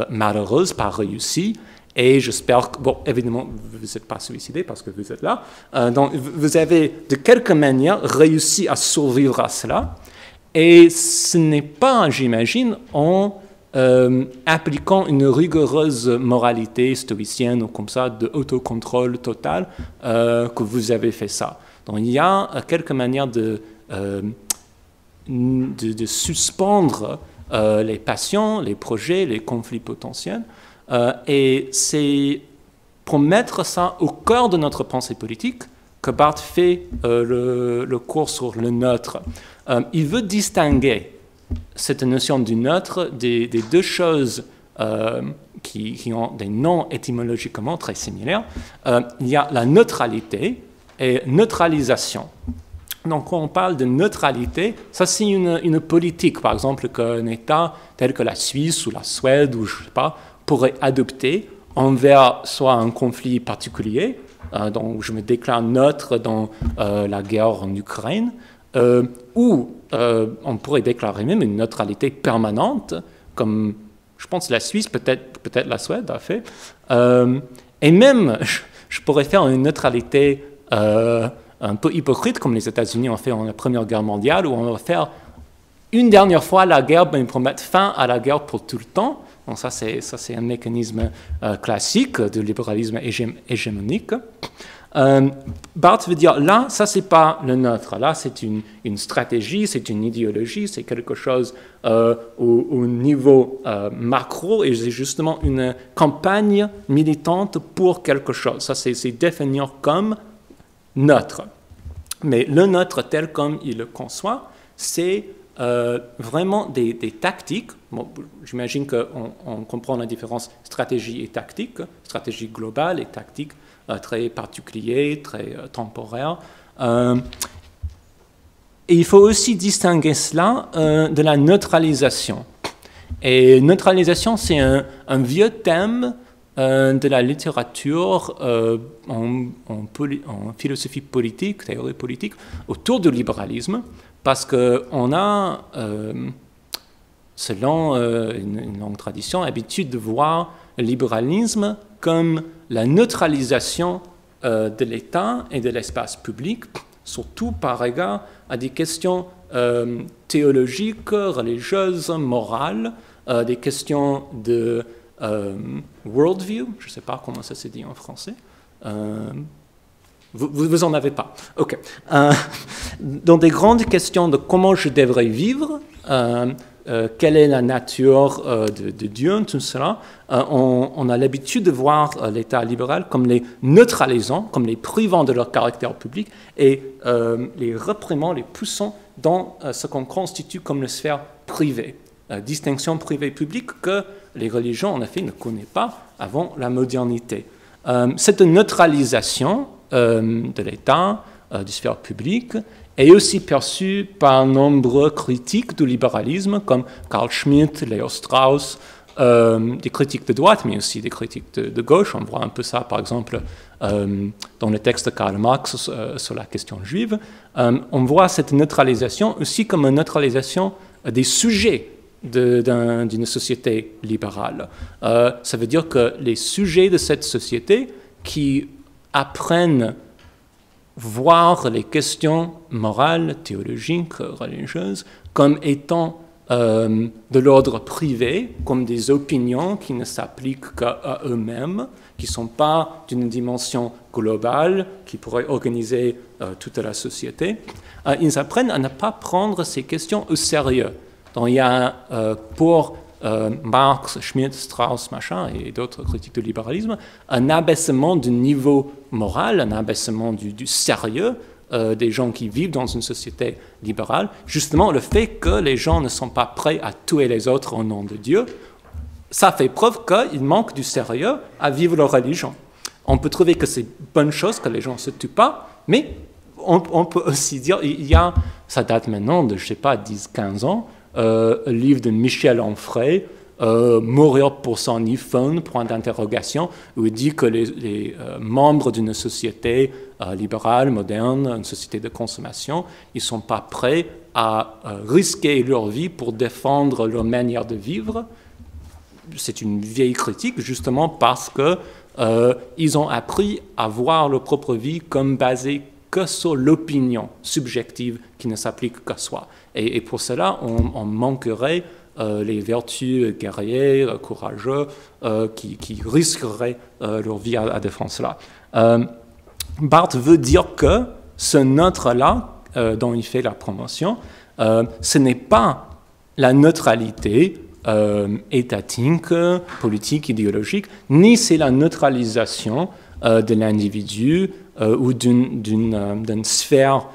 malheureuse, pas réussie. Et j'espère que, bon, évidemment, vous n'êtes pas suicidé parce que vous êtes là. Donc, vous avez de quelque manière réussi à survivre à cela. Et ce n'est pas, j'imagine, en appliquant une rigoureuse moralité stoïcienne ou comme ça, de autocontrôle total, que vous avez fait ça. Donc, il y a quelques manières de suspendre les passions, les projets, les conflits potentiels. Et c'est pour mettre ça au cœur de notre pensée politique que Barthes fait le cours sur le neutre. Il veut distinguer cette notion du neutre des deux choses qui ont des noms étymologiquement très similaires. Il y a la neutralité et neutralisation. Donc, quand on parle de neutralité, ça c'est une politique, par exemple, qu'un État tel que la Suisse ou la Suède ou je ne sais pas, pourrait adopter envers soit un conflit particulier, donc je me déclare neutre dans la guerre en Ukraine, ou on pourrait déclarer même une neutralité permanente, comme je pense la Suisse, peut-être la Suède a fait, et même je pourrais faire une neutralité un peu hypocrite, comme les États-Unis ont fait en la Première Guerre mondiale, où on va faire une dernière fois la guerre pour mettre fin à la guerre pour tout le temps. Donc ça, c'est un mécanisme classique du libéralisme hégémonique. Barthes veut dire, là, ça, c'est pas le neutre. Là, c'est une stratégie, c'est une idéologie, c'est quelque chose au niveau macro, et c'est justement une campagne militante pour quelque chose. Ça, c'est définir comme neutre. Mais le neutre tel comme il le conçoit, c'est vraiment des tactiques. Bon, j'imagine qu'on comprend la différence stratégie et tactique, stratégie globale et tactique très particulière, très temporaire. Et il faut aussi distinguer cela de la neutralisation. Et neutralisation, c'est un vieux thème de la littérature en philosophie politique, théorie politique, autour du libéralisme, parce qu'on a, selon une longue tradition, l'habitude de voir le libéralisme comme la neutralisation de l'État et de l'espace public, surtout par égard à des questions théologiques, religieuses, morales, des questions de worldview, je ne sais pas comment ça se dit en français. Vous en avez pas. OK. Dans des grandes questions de comment je devrais vivre, quelle est la nature de Dieu, tout cela, on a l'habitude de voir l'État libéral comme les neutralisant, comme les privant de leur caractère public et les réprimant, les poussant dans ce qu'on constitue comme la sphère privée. Distinction privée-publique que les religions, en effet, ne connaissent pas avant la modernité. Cette neutralisation de l'État, du sphère publique, est aussi perçue par nombreux critiques du libéralisme, comme Carl Schmitt, Leo Strauss, des critiques de droite, mais aussi des critiques de gauche. On voit un peu ça, par exemple, dans le texte de Karl Marx sur la question juive. On voit cette neutralisation aussi comme une neutralisation des sujets d'une société libérale. Ça veut dire que les sujets de cette société qui apprennent voir les questions morales, théologiques, religieuses, comme étant de l'ordre privé, comme des opinions qui ne s'appliquent qu'à eux-mêmes, qui ne sont pas d'une dimension globale, qui pourrait organiser toute la société. Ils apprennent à ne pas prendre ces questions au sérieux. Donc il y a pour Marx, Schmitt, Strauss, machin, et d'autres critiques du libéralisme, un abaissement du niveau moral, un abaissement du sérieux des gens qui vivent dans une société libérale. Justement, le fait que les gens ne sont pas prêts à tuer les autres au nom de Dieu, ça fait preuve qu'il manque du sérieux à vivre leur religion. On peut trouver que c'est une bonne chose que les gens ne se tuent pas, mais on peut aussi dire, ça date maintenant de, je ne sais pas, 10-15 ans, un livre de Michel Onfray, Mourir pour son iPhone, point d'interrogation, où il dit que les membres d'une société libérale, moderne, une société de consommation, ils ne sont pas prêts à risquer leur vie pour défendre leur manière de vivre. C'est une vieille critique, justement parce qu'ils ont appris à voir leur propre vie comme basée que sur l'opinion subjective qui ne s'applique qu'à soi. Et pour cela, on manquerait les vertus guerrières, courageux, qui risqueraient leur vie à défendre cela. Barthes veut dire que ce neutre-là, dont il fait la promotion, ce n'est pas la neutralité étatique, politique, idéologique, ni c'est la neutralisation de l'individu ou d'une sphère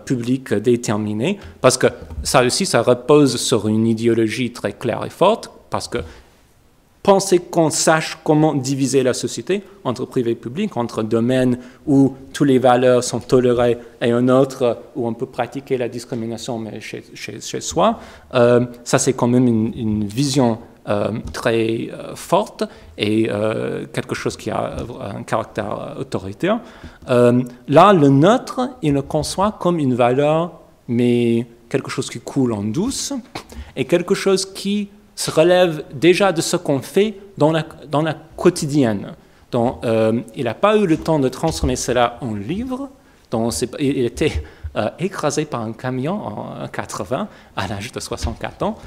publique déterminée, parce que ça aussi, ça repose sur une idéologie très claire et forte, parce que penser qu'on sache comment diviser la société entre privé et public, entre un domaine où toutes les valeurs sont tolérées et un autre où on peut pratiquer la discrimination, mais chez soi, ça c'est quand même une vision très forte et quelque chose qui a un caractère autoritaire. Là, le neutre, il le conçoit comme une valeur, mais quelque chose qui coule en douce et quelque chose qui se relève déjà de ce qu'on fait dans la quotidienne. Donc, il n'a pas eu le temps de transformer cela en livre. Donc, il était écrasé par un camion en 80 à l'âge de 64 ans.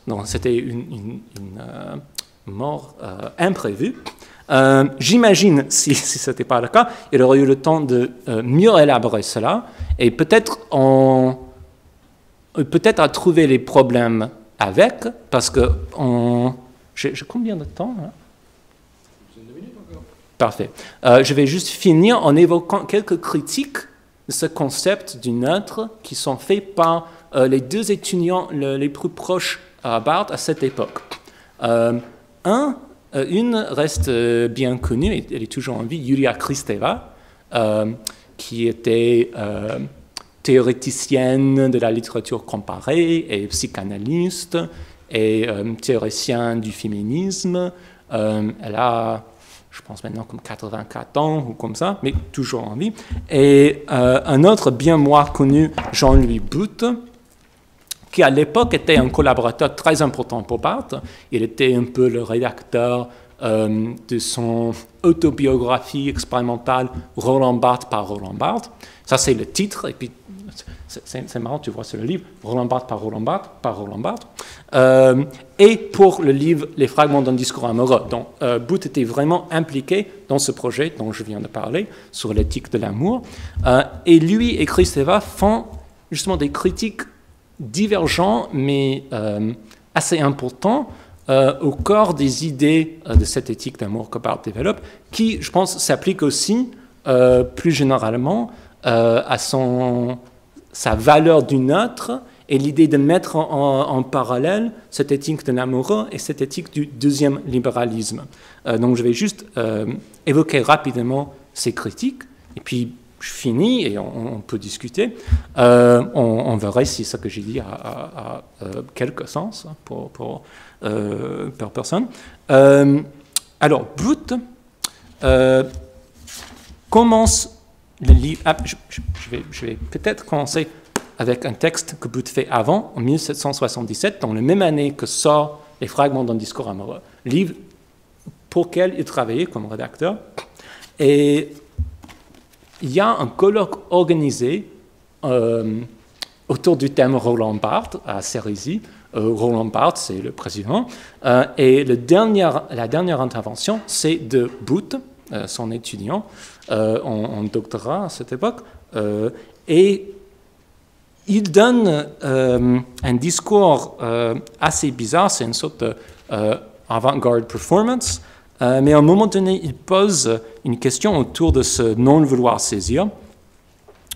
Donc, c'était une mort imprévue. J'imagine, si ce n'était pas le cas, il aurait eu le temps de mieux élaborer cela et peut-être à trouver les problèmes avec, parce que j'ai combien de temps hein? 2 minutes encore. Parfait. Je vais juste finir en évoquant quelques critiques de ce concept du neutre qui sont faits par les deux étudiants les plus proches à Barthes à cette époque. Une reste bien connue, elle est toujours en vie, Julia Kristeva, qui était théoréticienne de la littérature comparée et psychanalyste et théoricienne du féminisme. Elle a, je pense maintenant, comme 84 ans ou comme ça, mais toujours en vie. Et un autre bien moins connu, Jean-Louis Booth, qui à l'époque était un collaborateur très important pour Barthes. Il était un peu le rédacteur de son autobiographie expérimentale Roland Barthes par Roland Barthes. Ça, c'est le titre, et puis c'est marrant, tu vois, c'est le livre Roland Barthes par Roland Barthes par Roland Barthes. Et pour le livre Les fragments d'un discours amoureux. Donc, Booth était vraiment impliqué dans ce projet dont je viens de parler, sur l'éthique de l'amour. Et lui et Kristeva font justement des critiques divergents, mais assez importants, au corps des idées de cette éthique d'amour que Barthes développe, qui, je pense, s'applique aussi plus généralement à sa valeur du neutre et l'idée de mettre en parallèle cette éthique de l'amoureux et cette éthique du deuxième libéralisme. Donc je vais juste évoquer rapidement ces critiques, et puis je finis et on peut discuter. On verra si ce que j'ai dit a quelque sens pour personne. Alors, Booth commence le livre. Je vais peut-être commencer avec un texte que Booth fait avant, en 1777, dans la même année que sort Les fragments d'un discours amoureux, livre pour lequel il travaillait comme rédacteur. Et il y a un colloque organisé autour du thème Roland Barthes à Cérisy. Roland Barthes, c'est le président. Et la dernière intervention, c'est de Booth, son étudiant, en doctorat à cette époque. Et il donne un discours assez bizarre, c'est une sorte d'avant-garde performance. Mais à un moment donné, il pose une question autour de ce non-vouloir saisir,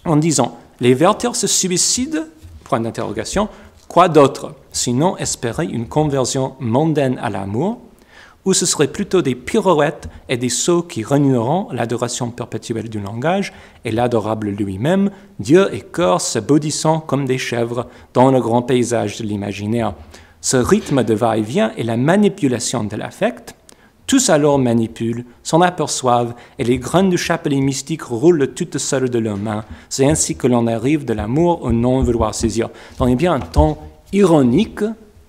en disant « Les Werther se suicident ?» Point d'interrogation. Quoi d'autre, sinon espérer une conversion mondaine à l'amour, ou ce serait plutôt des pirouettes et des sauts qui renoueront l'adoration perpétuelle du langage et l'adorable lui-même, Dieu et corps se baudissant comme des chèvres dans le grand paysage de l'imaginaire. Ce rythme de va-et-vient et la manipulation de l'affect, tous alors manipulent, s'en aperçoivent, et les graines du chapelet mystique roulent toutes seules de leurs mains. C'est ainsi que l'on arrive de l'amour au non-vouloir saisir. Donc il y a bien un ton ironique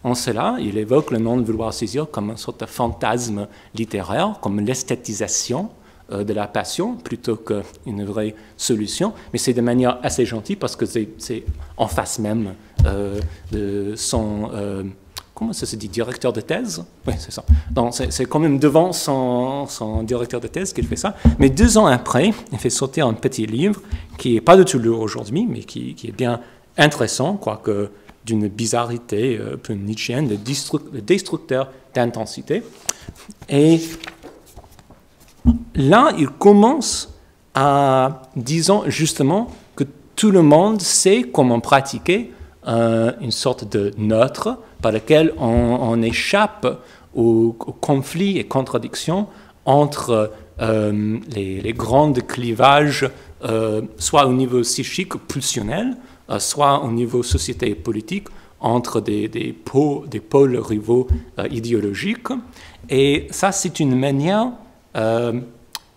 en cela. Il évoque le non-vouloir saisir comme une sorte de fantasme littéraire, comme l'esthétisation de la passion, plutôt qu'une vraie solution. Mais c'est de manière assez gentille, parce que c'est en face même de son... comment ça se dit, directeur de thèse? Oui, c'est ça. Donc, c'est quand même devant son directeur de thèse qu'il fait ça. Mais 2 ans après, il fait sortir un petit livre qui n'est pas du tout lu aujourd'hui, mais qui est bien intéressant, quoique d'une bizarreté un peu nietzschéenne, le destructeur d'intensité. Et là, il commence à disant justement que tout le monde sait comment pratiquer une sorte de neutre par lequel on échappe aux conflits et contradictions entre les grands clivages, soit au niveau psychique pulsionnel, soit au niveau société et politique, entre des pôles rivaux idéologiques. Et ça, c'est une manière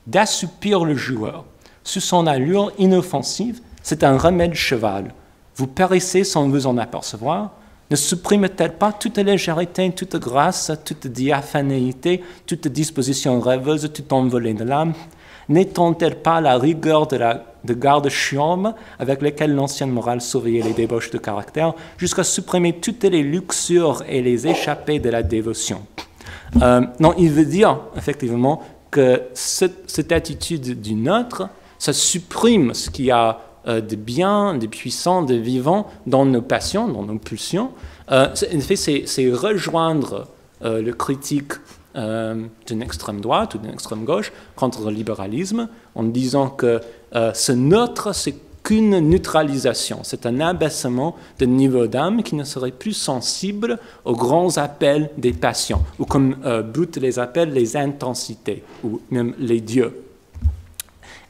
d'assoupir le joueur. Sous son allure inoffensive, c'est un remède cheval. Vous périssez sans vous en apercevoir. Ne supprime-t-elle pas toute légèreté, toute grâce, toute diaphanéité, toute disposition rêveuse, tout envolée de l'âme? N'étend-elle pas la rigueur de garde-chiourme avec laquelle l'ancienne morale surveillait les débauches de caractère, jusqu'à supprimer toutes les luxures et les échappées de la dévotion? Non, il veut dire effectivement que cette attitude du neutre, ça supprime ce qu'il y a de bien, de puissant, de vivant dans nos passions, dans nos pulsions. En fait, c'est rejoindre le critique d'une extrême droite ou d'une extrême gauche contre le libéralisme, en disant que ce neutre, c'est qu'une neutralisation, c'est un abaissement de niveau d'âme qui ne serait plus sensible aux grands appels des passions, ou comme Booth les appelle, les intensités, ou même les dieux.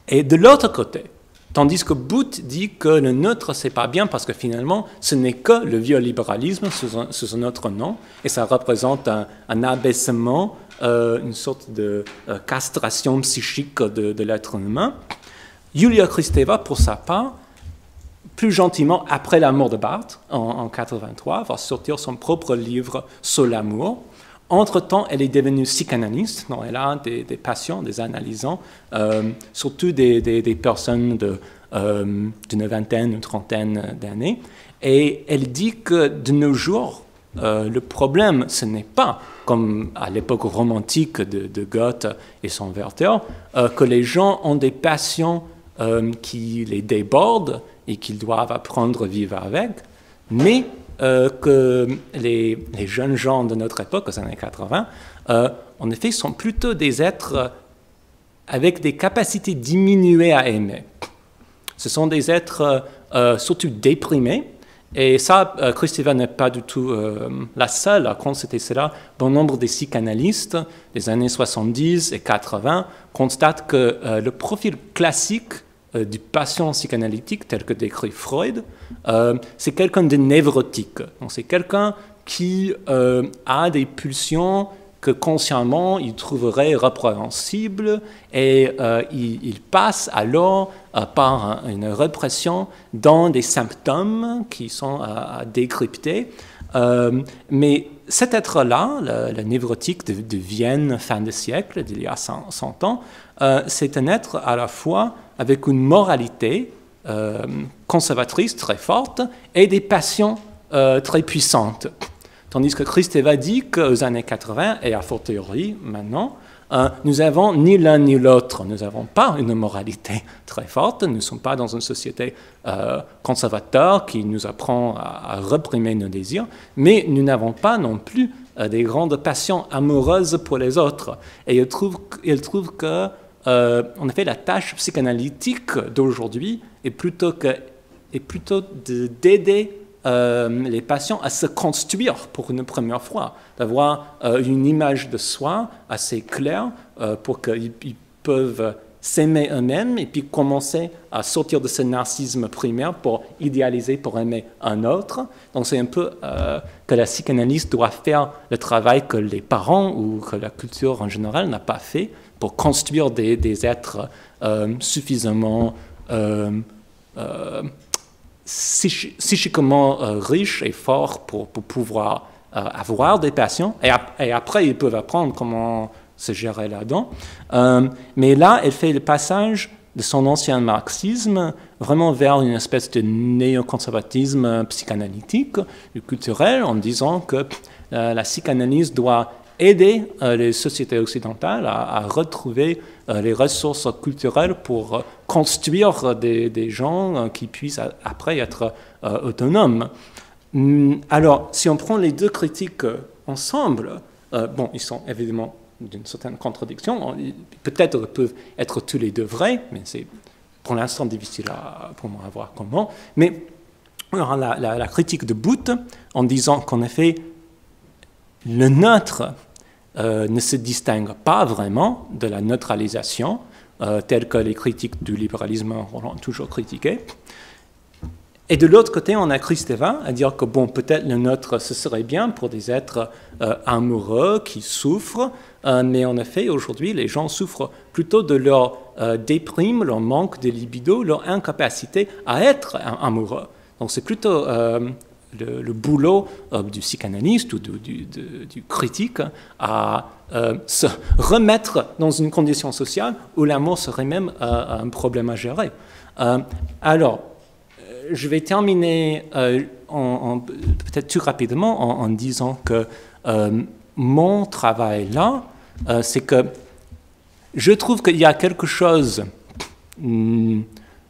Et de l'autre côté, tandis que Booth dit que le neutre, c'est pas bien parce que finalement, ce n'est que le vieux libéralisme sous un autre nom, et ça représente un abaissement, une sorte de castration psychique de l'être humain. Julia Kristeva, pour sa part, plus gentiment, après la mort de Barthes, en 1983, va sortir son propre livre sur l'amour. Entre-temps, elle est devenue psychanalyste, donc elle a des patients, des analysants, surtout des personnes d'une vingtaine, une trentaine d'années. Et elle dit que de nos jours, le problème, ce n'est pas, comme à l'époque romantique de Goethe et son Werther, que les gens ont des passions qui les débordent et qu'ils doivent apprendre à vivre avec, mais que les jeunes gens de notre époque, aux années 80, en effet, sont plutôt des êtres avec des capacités diminuées à aimer. Ce sont des êtres surtout déprimés, et ça, Kristeva n'est pas du tout la seule à constater cela. Bon nombre des psychanalystes des années 70 et 80 constatent que le profil classique du patient psychanalytique, tel que décrit Freud, c'est quelqu'un de névrotique. Donc, c'est quelqu'un qui a des pulsions que consciemment il trouverait répréhensibles et il passe alors par une répression dans des symptômes qui sont à décrypter. Mais cet être-là, le névrotique de Vienne, fin de siècle, d'il y a 100 ans, c'est un être à la fois avec une moralité conservatrice très forte et des passions très puissantes. Tandis que Kristeva dit qu'aux années 80, et a fortiori maintenant, nous avons ni l'un ni l'autre. Nous n'avons pas une moralité très forte, nous ne sommes pas dans une société conservateur qui nous apprend à réprimer nos désirs, mais nous n'avons pas non plus des grandes passions amoureuses pour les autres. Et il trouve que, en effet, la tâche psychanalytique d'aujourd'hui est plutôt d'aider les patients à se construire pour une première fois, d'avoir une image de soi assez claire pour qu'ils peuvent s'aimer eux-mêmes et puis commencer à sortir de ce narcissisme primaire pour idéaliser, pour aimer un autre. Donc c'est un peu que la psychanalyse doit faire le travail que les parents ou que la culture en général n'a pas fait pour construire des êtres suffisamment psychiquement riches et forts pour pouvoir avoir des passions. Et après, ils peuvent apprendre comment se gérer là-dedans. Mais là, elle fait le passage de son ancien marxisme vraiment vers une espèce de néoconservatisme psychanalytique, culturel, en disant que la psychanalyse doit aider les sociétés occidentales à retrouver les ressources culturelles pour construire des gens qui puissent après être autonomes. Alors, si on prend les deux critiques ensemble, bon, ils sont évidemment d'une certaine contradiction. Peut-être peuvent être tous les deux vrais, mais c'est pour l'instant difficile pour moi à voir comment. Mais alors, la critique de Booth, en disant qu'en effet, le neutre ne se distingue pas vraiment de la neutralisation, telle que les critiques du libéralisme ont toujours critiqué. Et de l'autre côté, on a Kristeva à dire que bon, peut-être le neutre, ce serait bien pour des êtres amoureux qui souffrent, mais en effet, aujourd'hui, les gens souffrent plutôt de leur déprime, leur manque de libido, leur incapacité à être amoureux. Donc c'est plutôt le boulot du psychanalyste ou du critique à se remettre dans une condition sociale où l'amour serait même un problème à gérer. Alors, je vais terminer peut-être tout rapidement en disant que mon travail là, c'est que je trouve qu'il y a quelque chose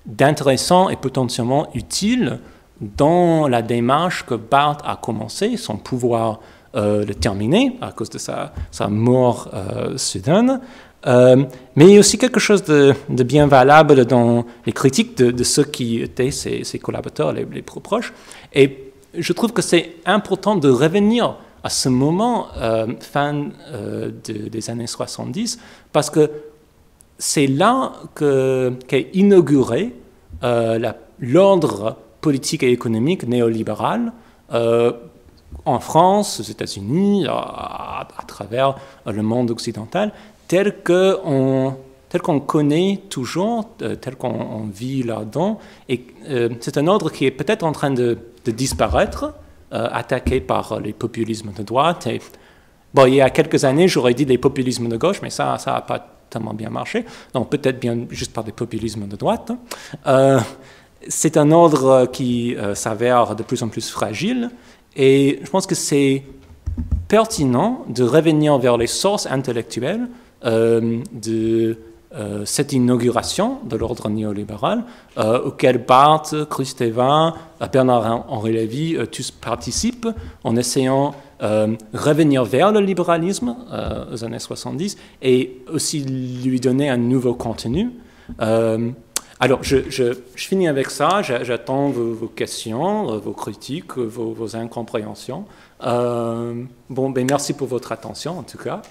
d'intéressant et potentiellement utile dans la démarche que Barthes a commencé, son pouvoir le terminer à cause de sa mort soudaine. Mais il y a aussi quelque chose de bien valable dans les critiques de ceux qui étaient ses collaborateurs les plus proches. Et je trouve que c'est important de revenir à ce moment, fin des années 70, parce que c'est là qu'est inauguré l'ordre politique et économique néolibéral en France, aux États-Unis, à travers le monde occidental, tel qu'on connaît toujours, tel qu'on vit là-dedans. Et c'est un ordre qui est peut-être en train de disparaître, attaqué par les populismes de droite. Et, bon, il y a quelques années, j'aurais dit les populismes de gauche, mais ça n'a pas tellement bien marché. Donc peut-être bien juste par des populismes de droite. C'est un ordre qui s'avère de plus en plus fragile. Et je pense que c'est pertinent de revenir vers les sources intellectuelles de cette inauguration de l'ordre néolibéral, auquel Barthes, Krusteva, Bernard-Henri Lévy, tous participent en essayant de revenir vers le libéralisme aux années 70 et aussi lui donner un nouveau contenu. Alors, je finis avec ça. J'attends vos questions, vos critiques, vos incompréhensions. Bon, ben merci pour votre attention, en tout cas.